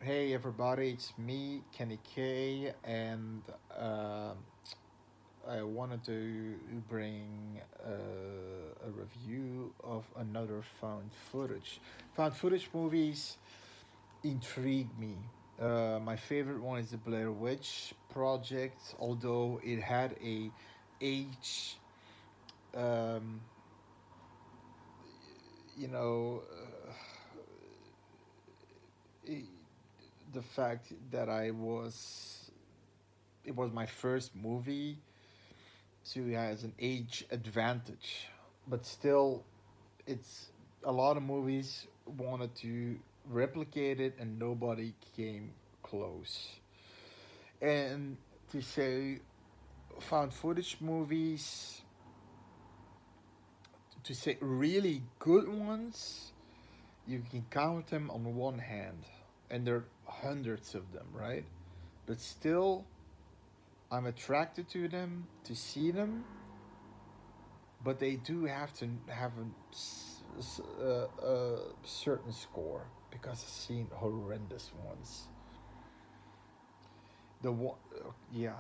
Hey everybody, it's me, Kenny K, and I wanted to bring a review of another found footage. Found footage movies intrigue me. My favorite one is the Blair Witch Project, although it had a age, um, you know, i the fact that it was my first movie, so he has an age advantage. But still, it's a lot of movies wanted to replicate it, and nobody came close. And to say found footage movies, to say really good ones, you can count them on one hand, and there are hundreds of them, right? But still, I'm attracted to them, to see them, but they do have to have a certain score because I've seen horrendous ones. The one, yeah,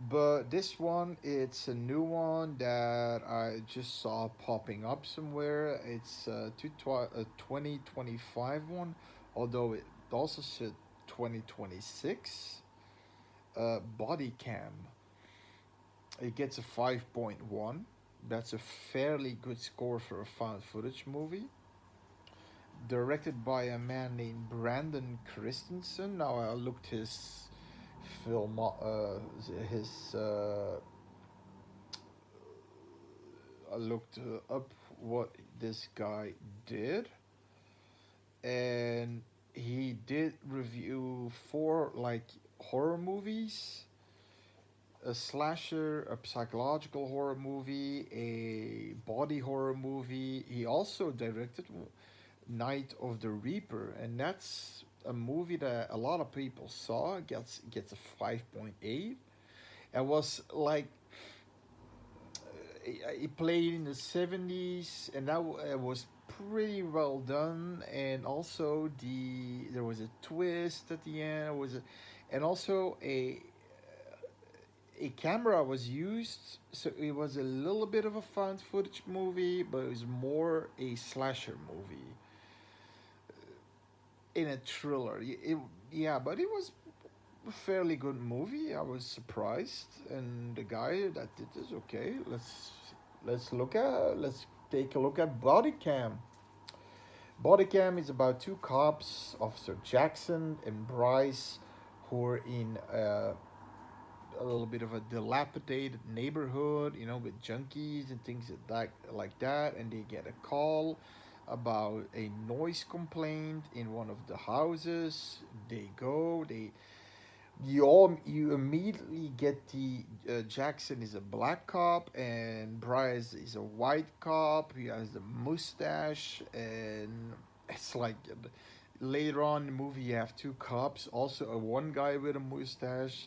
but this one, it's a new one that I just saw popping up somewhere. It's a 2025 one, although it also said 2026. Bodycam. It gets a 5.1. That's a fairly good score for a found footage movie. Directed by a man named Brandon Christensen. Now I looked film, his, I looked up what this guy did, and he did review four like horror movies, a slasher, a psychological horror movie, a body horror movie. He also directed Night of the Reaper, and that's a movie that a lot of people saw. Gets a 5.8. It was like it played in the 70s, and that was pretty well done. And also there was a twist at the end. It was and also a camera was used, so it was a little bit of a found footage movie, but it was more a slasher movie in a thriller. Yeah, but it was a fairly good movie. I was surprised, and the guy that did this, okay, let's take a look at Bodycam. Bodycam is about two cops, Officer Jackson and Bryce, who are in a little bit of a dilapidated neighborhood, with junkies and things like that, and they get a call about a noise complaint in one of the houses. They go, you immediately get the Jackson is a black cop and Bryce is a white cop. He has the mustache, and it's like later on in the movie you have two cops, also a one guy with a mustache.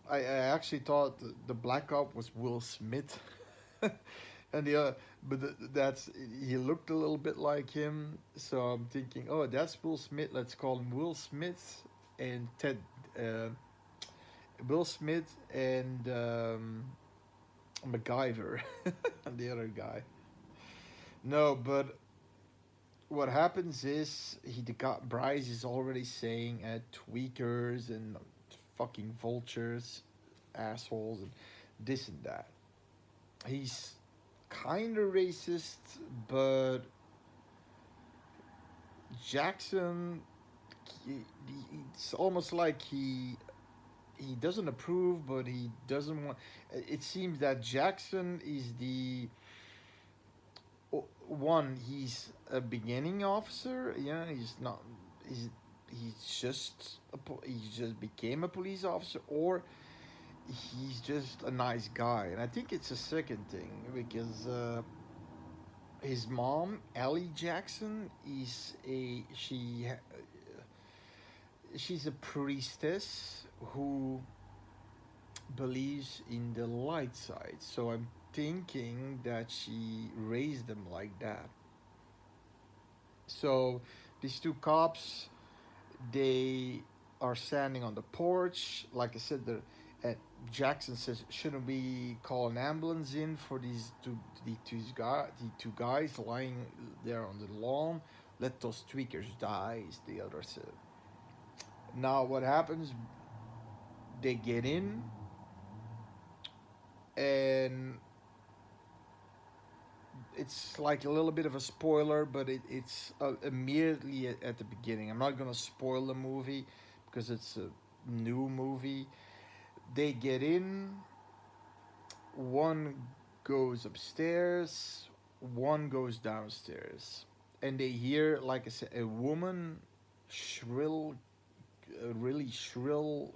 I actually thought the black cop was Will Smith, and the other, but that's he looked a little bit like him. So I'm thinking, oh, that's Will Smith. Let's call him Will Smith and Ted. Uh, Will Smith and MacGyver, and the other guy. No, but what happens is the guy Bryce is already saying tweakers and fucking vultures, assholes, and this and that. He's kind of racist, but Jackson, it's almost like he doesn't approve, but he doesn't want. It seems that Jackson is the one. He's a beginning officer. Yeah, he's not. He's he just became a police officer, or he's just a nice guy. And I think it's a second thing because his mom, Ellie Jackson, is a she's a priestess who believes in the light side. So I'm thinking that she raised them like that. So These two cops, they are standing on the porch. Like I said, uh, Jackson says, "Shouldn't we call an ambulance in for the two guys lying there on the lawn? Let those tweakers die," is the other said. Now what happens? They get in, and it's like a little bit of a spoiler, but it's immediately at the beginning. I'm not gonna spoil the movie because it's a new movie. They get in. One goes upstairs. One goes downstairs, and they hear, like I said, a woman shrill, really shrill.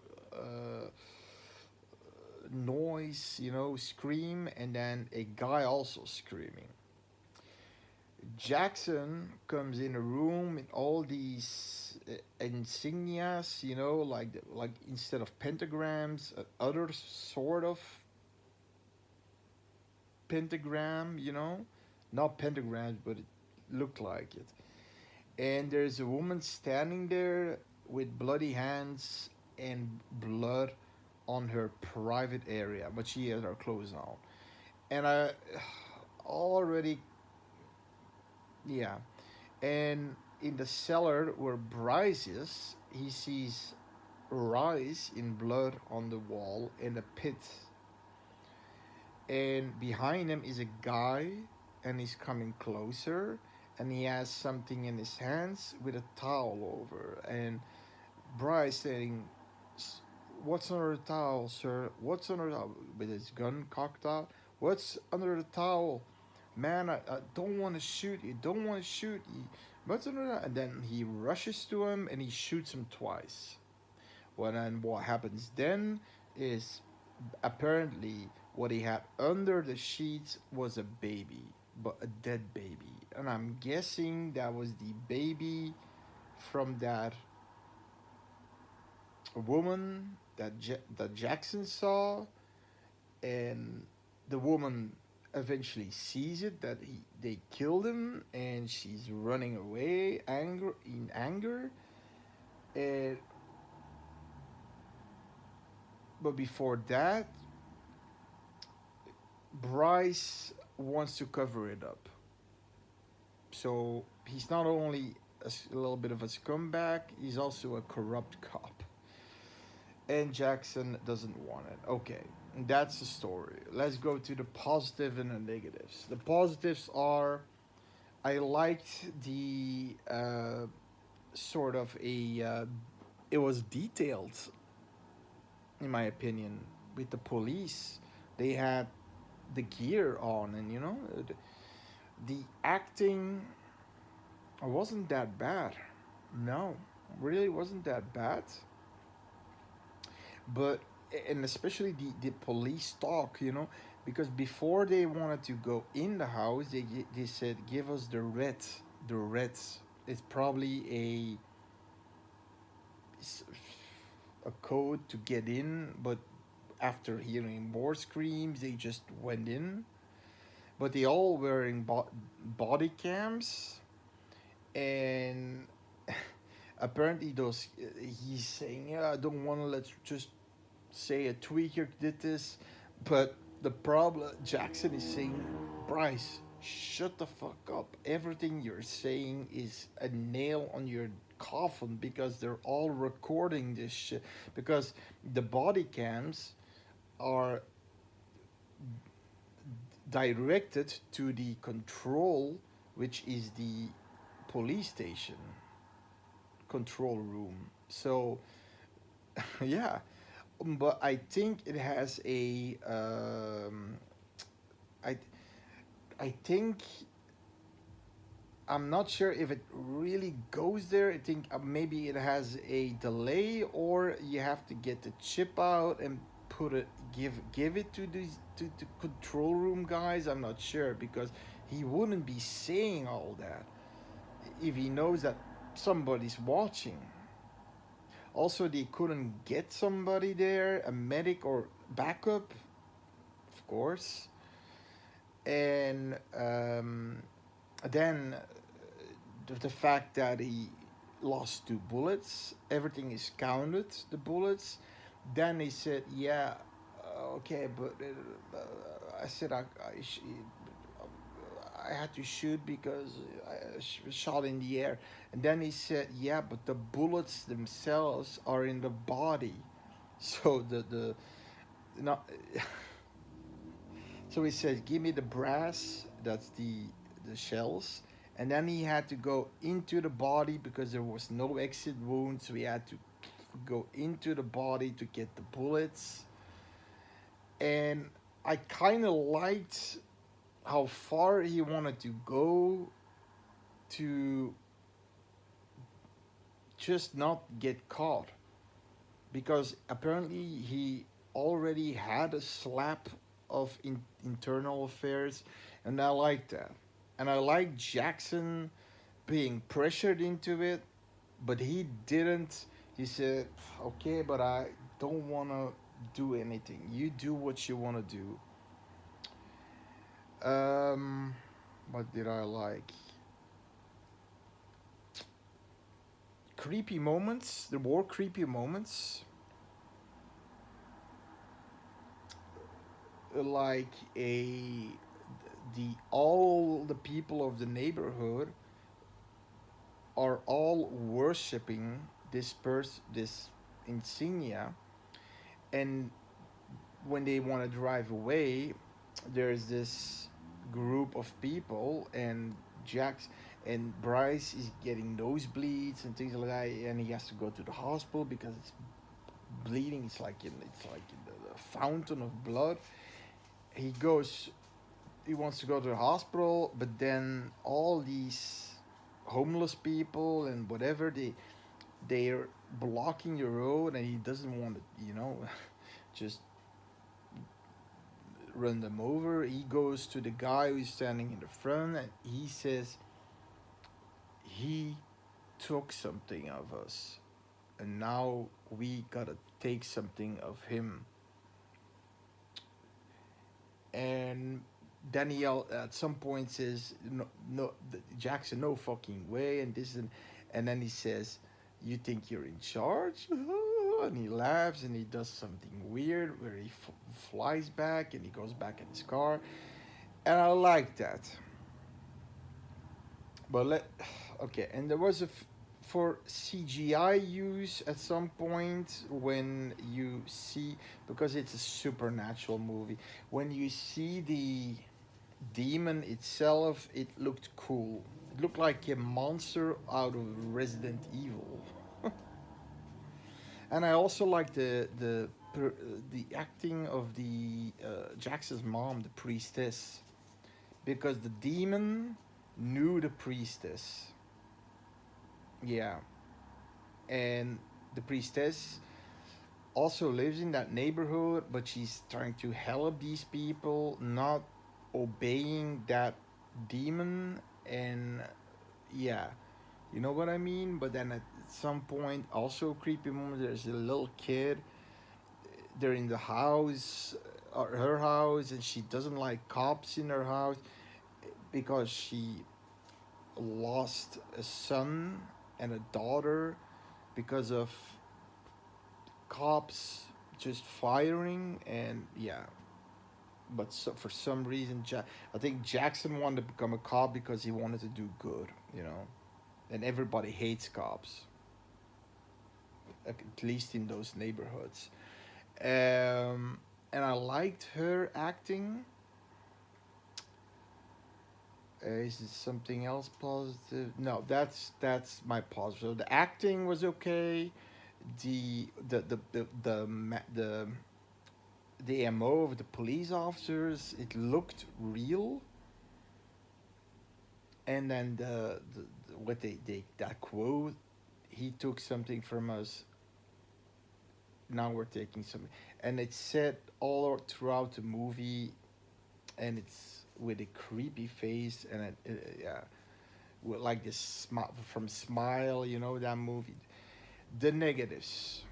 Noise, scream, and then a guy also screaming. Jackson comes in a room with all these insignias, like instead of pentagrams, other sort of pentagram, not pentagrams, but it looked like it. And there's a woman standing there with bloody hands and blood on her private area, but she has her clothes on. And I already, yeah. And in the cellar where Bryce is, he sees Rice in blood on the wall in a pit. And behind him is a guy, and he's coming closer, and he has something in his hands with a towel over. And Bryce saying, "What's under the towel, sir? What's under the towel?" With his gun cocked out. "What's under the towel? Man, I don't want to shoot you. Don't want to shoot you. What's under the..." And then he rushes to him and he shoots him twice. Well, and what happens then is apparently what he had under the sheets was a baby, but a dead baby. And I'm guessing that was the baby from that woman that Jackson saw, and the woman eventually sees it that they killed him, and she's running away in anger. And but before that, Bryce wants to cover it up. So he's not only a little bit of a scumbag, he's also a corrupt cop. And Jackson doesn't want it. Okay, that's the story. Let's go to the positive and the negatives. The positives are, I liked the sort of it was detailed, in my opinion, with the police. They had the gear on, and the acting wasn't that bad. No, really wasn't that bad. But and especially the police talk, because before they wanted to go in the house, they said, "Give us the reds." It's probably a code to get in, but after hearing more screams, they just went in. But they all wearing body cams, and apparently those he's saying, "Yeah, I don't want to, let's just say a tweaker did this." But the problem, Jackson is saying, "Bryce, shut the fuck up. Everything you're saying is a nail on your coffin, because they're all recording this shit, because the body cams are directed to the control, which is the police station control room." So yeah, but I think it has I I think, I'm not sure if it really goes there. I think maybe it has a delay, or you have to get the chip out and put it, give it to the control room guys. I'm not sure, because he wouldn't be saying all that if he knows that somebody's watching. Also, they couldn't get somebody there, a medic or backup, of course. And then the fact that he lost 2 bullets, everything is counted, the bullets. Then he said, yeah, okay, but I said I had to shoot because I shot in the air. And then he said, yeah, but the bullets themselves are in the body. So the not so he said, give me the brass, that's the shells. And then he had to go into the body because there was no exit wound, so he had to go into the body to get the bullets. And I kind of liked how far he wanted to go to just not get caught, because apparently he already had a slap of internal affairs, and I like that. And I like Jackson being pressured into it, but he didn't. He said, okay, but I don't want to do anything. You do what you want to do. What did I like? Creepy moments. There were creepy moments. Like the all the people of the neighborhood are all worshiping this insignia, and when they want to drive away, there's this group of people, and Jax and Bryce is getting nosebleeds and things like that, and he has to go to the hospital because it's bleeding. It's like in the fountain of blood. He goes. He wants to go to the hospital, but then all these homeless people and whatever they're blocking the road, and he doesn't want to, just run them over. He goes to the guy who's standing in the front, and he says, he took something of us, and now we gotta take something of him. And Danielle at some point says, no, no, Jackson, no fucking way, and this, and then he says, you think you're in charge? And he laughs and he does something weird where he flies back and he goes back in his car, and I like that. But okay, and there was for CGI use at some point when you see, because it's a supernatural movie, when you see the demon itself, it looked cool. It looked like a monster out of Resident Evil. And I also like the acting of the Jackson's mom, the priestess, because the demon knew the priestess. Yeah, and the priestess also lives in that neighborhood, but she's trying to help these people not obeying that demon. And yeah, you know what I mean. But then at some point, also creepy moment, there's a little kid, they're in the house, or her house, and she doesn't like cops in her house because she lost a son and a daughter because of cops just firing. And yeah, but so, for some reason, I think Jackson wanted to become a cop because he wanted to do good, and everybody hates cops, at least in those neighborhoods. And I liked her acting. Is it something else positive? No, that's my positive. The acting was okay. The MO of the police officers, it looked real. And then what they that quote, he took something from us, now we're taking something, and it's said all throughout the movie, and it's with a creepy face, and yeah, with like this smile from Smile, that movie. The negatives,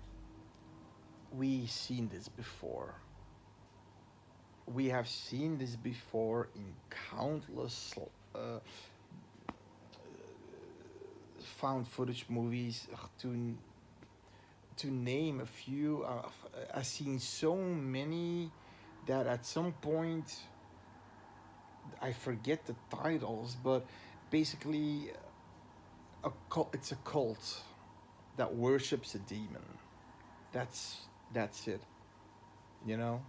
we seen this before. We have seen this before in countless found footage movies, to name a few. I've seen so many that at some point I forget the titles, but basically a cult, it's a cult that worships a demon. That's that's it, you know?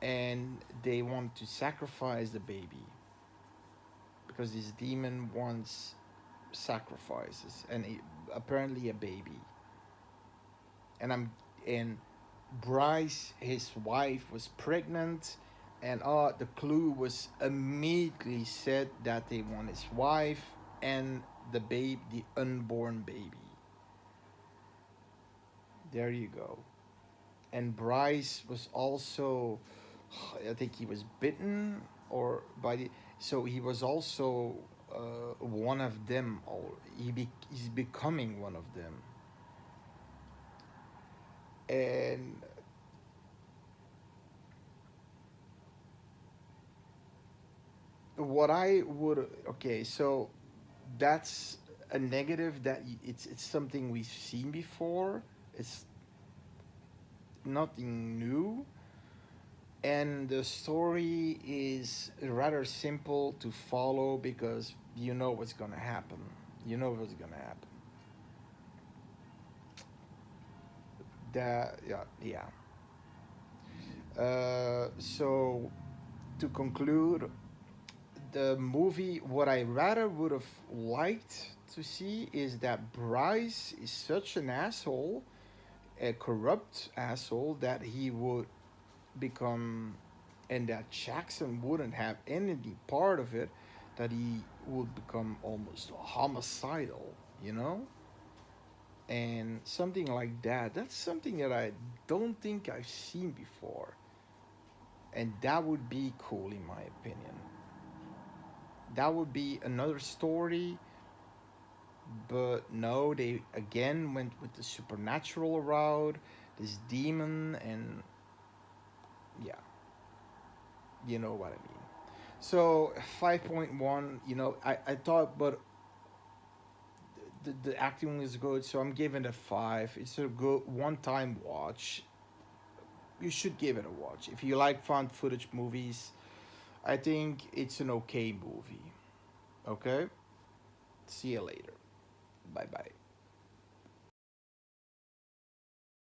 And they want to sacrifice the baby because this demon wants sacrifices and apparently a baby. And I'm and Bryce, his wife, was pregnant, and the clue was immediately said that they want his wife and the unborn baby. There you go. And Bryce was also, I think he was bitten or by the, so he was also one of them. Or he's becoming one of them. And what I would, okay, so that's a negative that it's something we've seen before. It's nothing new, and the story is rather simple to follow because you know what's gonna happen. You know what's gonna happen. That yeah yeah. So to conclude, the movie, what I rather would have liked to see is that Bryce is such an asshole, a corrupt asshole, that he would become, and that Jackson wouldn't have any part of it, that he would become almost homicidal, you know? And something like that. That's something that I don't think I've seen before. And that would be cool, in my opinion. That would be another story, but no, they again went with the supernatural route, this demon, and yeah, you know what I mean. So 5.1, I thought, but the acting is good, so I'm giving it a 5. It's a good one-time watch. You should give it a watch. If you like found footage movies, I think it's an okay movie. Okay? See you later. Bye bye.